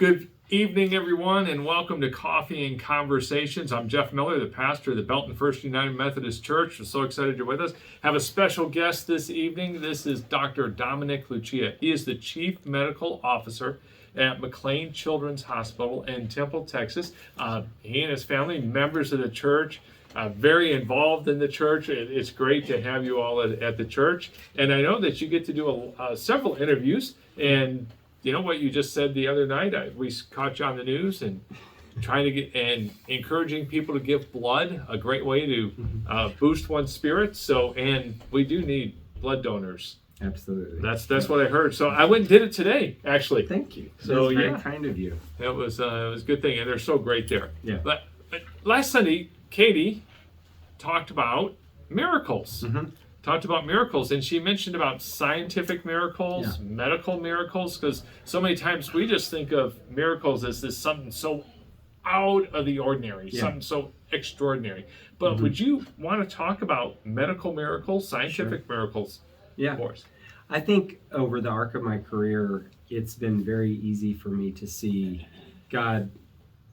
Good evening, everyone, and welcome to Coffee and Conversations. I'm Jeff Miller, the pastor of the Belton First United Methodist Church. I'm so excited you're with us. Have a special guest this evening. This is Dr. Dominic Lucia. He is the Chief Medical Officer at McLean Children's Hospital in Temple, Texas. He and his family, members of the church, very involved in the church. It's great to have you all at the church. And I know that you get to do several interviews, and you know what you just said the other night? We caught you on the news and trying to get and encouraging people to give blood, a great way to boost one's spirits. So, and we do need blood donors. Absolutely. That's what I heard. So I went and did it today, actually. Thank you. So That's very kind of you. It was a good thing, and they're so great there. Yeah. But last Sunday, Katie talked about miracles. Talked about miracles, and she mentioned about scientific miracles, medical miracles, because so many times we just think of miracles as this something so out of the ordinary, something so extraordinary. But would you want to talk about medical miracles, scientific miracles for us? I think over the arc of my career, it's been very easy for me to see God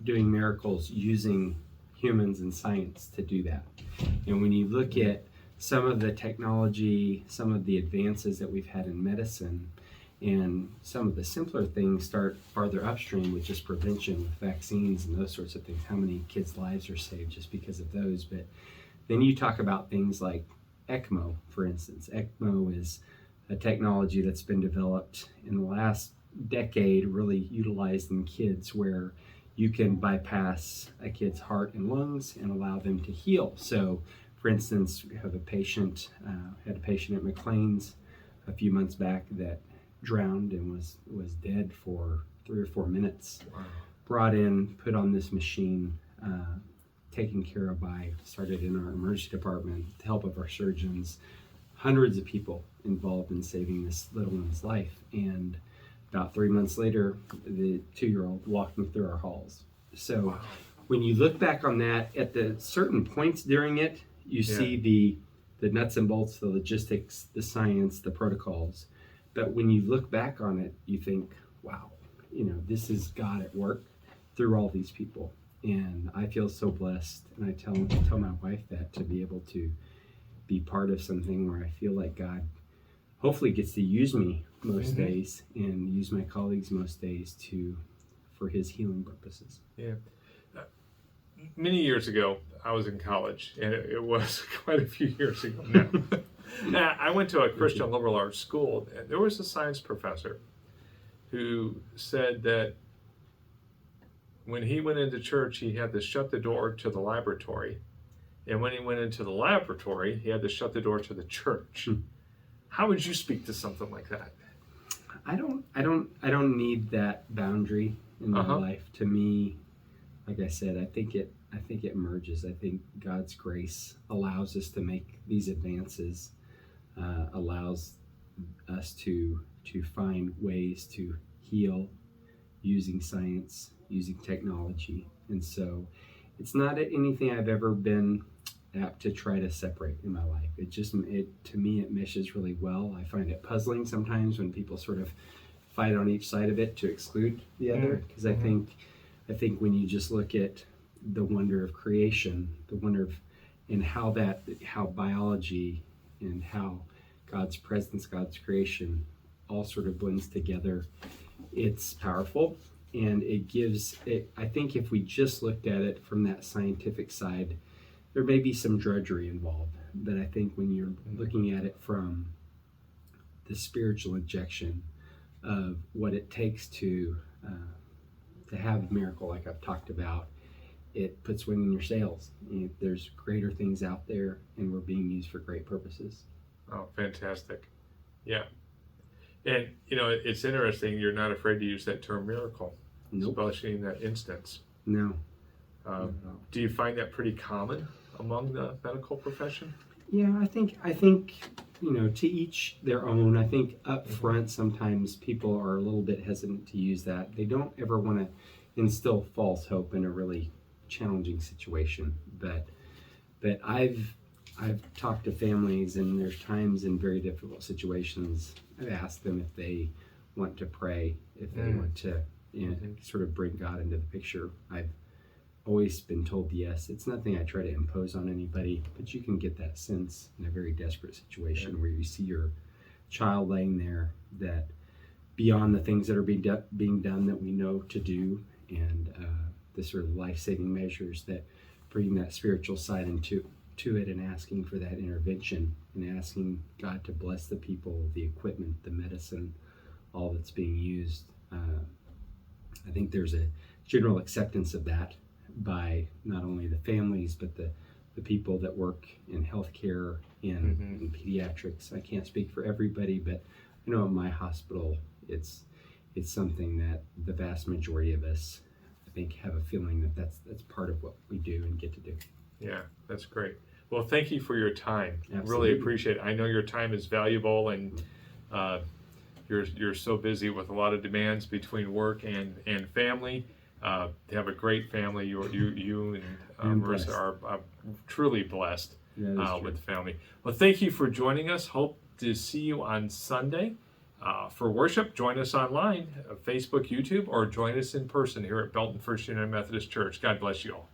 doing miracles using humans and science to do that. And when you look at some of the technology, some of the advances that we've had in medicine, and some of the simpler things start farther upstream with just prevention, with vaccines and those sorts of things. How many kids' lives are saved just because of those? But then you talk about things like ECMO, for instance. ECMO is a technology that's been developed in the last decade, really utilized in kids, where you can bypass a kid's heart and lungs and allow them to heal. So, for instance, we have a patient, had a patient at McLean's a few months back that drowned and was dead for 3 or 4 minutes. Wow. Brought in, put on this machine, taken care of started in our emergency department, with the help of our surgeons, hundreds of people involved in saving this little one's life. And about 3 months later, the 2-year-old walking through our halls. So when you look back on that, at the certain points during it, you see the nuts and bolts, the logistics, the science, the protocols. But when you look back on it, you think, wow, this is God at work through all these people. And I feel so blessed. And I tell my wife that, to be able to be part of something where I feel like God hopefully gets to use me most days and use my colleagues most days for his healing purposes. Yeah. Many years ago, I was in college, and it was quite a few years ago now. I went to a Christian liberal arts school, and there was a science professor who said that when he went into church, he had to shut the door to the laboratory, and when he went into the laboratory, he had to shut the door to the church. How would you speak to something like that? I don't need that boundary in my life. To me, like I said, I think it merges. I think God's grace allows us to make these advances, allows us to find ways to heal using science, using technology. And so it's not anything I've ever been apt to try to separate in my life. To me, it meshes really well. I find it puzzling sometimes when people sort of fight on each side of it to exclude the other, because I think when you just look at the wonder of creation, the wonder of and how biology and how God's presence, God's creation all sort of blends together, it's powerful. And it gives it, I think if we just looked at it from that scientific side, there may be some drudgery involved. But I think when you're looking at it from the spiritual injection of what it takes to have a miracle like I've talked about, it puts wind in your sails. There's greater things out there, and we're being used for great purposes. Oh, fantastic. Yeah. And, it's interesting, you're not afraid to use that term miracle, especially in that instance. No. Do you find that pretty common among the medical profession? Yeah, I think to each their own. I think up front sometimes people are a little bit hesitant to use that. They don't ever want to instill false hope in a really challenging situation. But I've talked to families, and there's times in very difficult situations I've asked them if they want to pray, if they want to and sort of bring God into the picture. I've always been told yes. It's nothing I try to impose on anybody, but you can get that sense in a very desperate situation where you see your child laying there, that beyond the things that are being done that we know to do, and the sort of life-saving measures, that bring that spiritual side into it, and asking for that intervention, and asking God to bless the people, the equipment, the medicine, all that's being used. I think there's a general acceptance of that by not only the families, but the people that work in healthcare, in pediatrics. I can't speak for everybody, but I know at my hospital, it's something that the vast majority of us, I think, have a feeling that that's part of what we do and get to do. Yeah, that's great. Well, thank you for your time. Absolutely. Really appreciate it. I know your time is valuable, and you're so busy with a lot of demands between work and family. You have a great family. You and Marissa are truly blessed with family. Well, thank you for joining us. Hope to see you on Sunday for worship. Join us online, Facebook, YouTube, or join us in person here at Belton First United Methodist Church. God bless you all.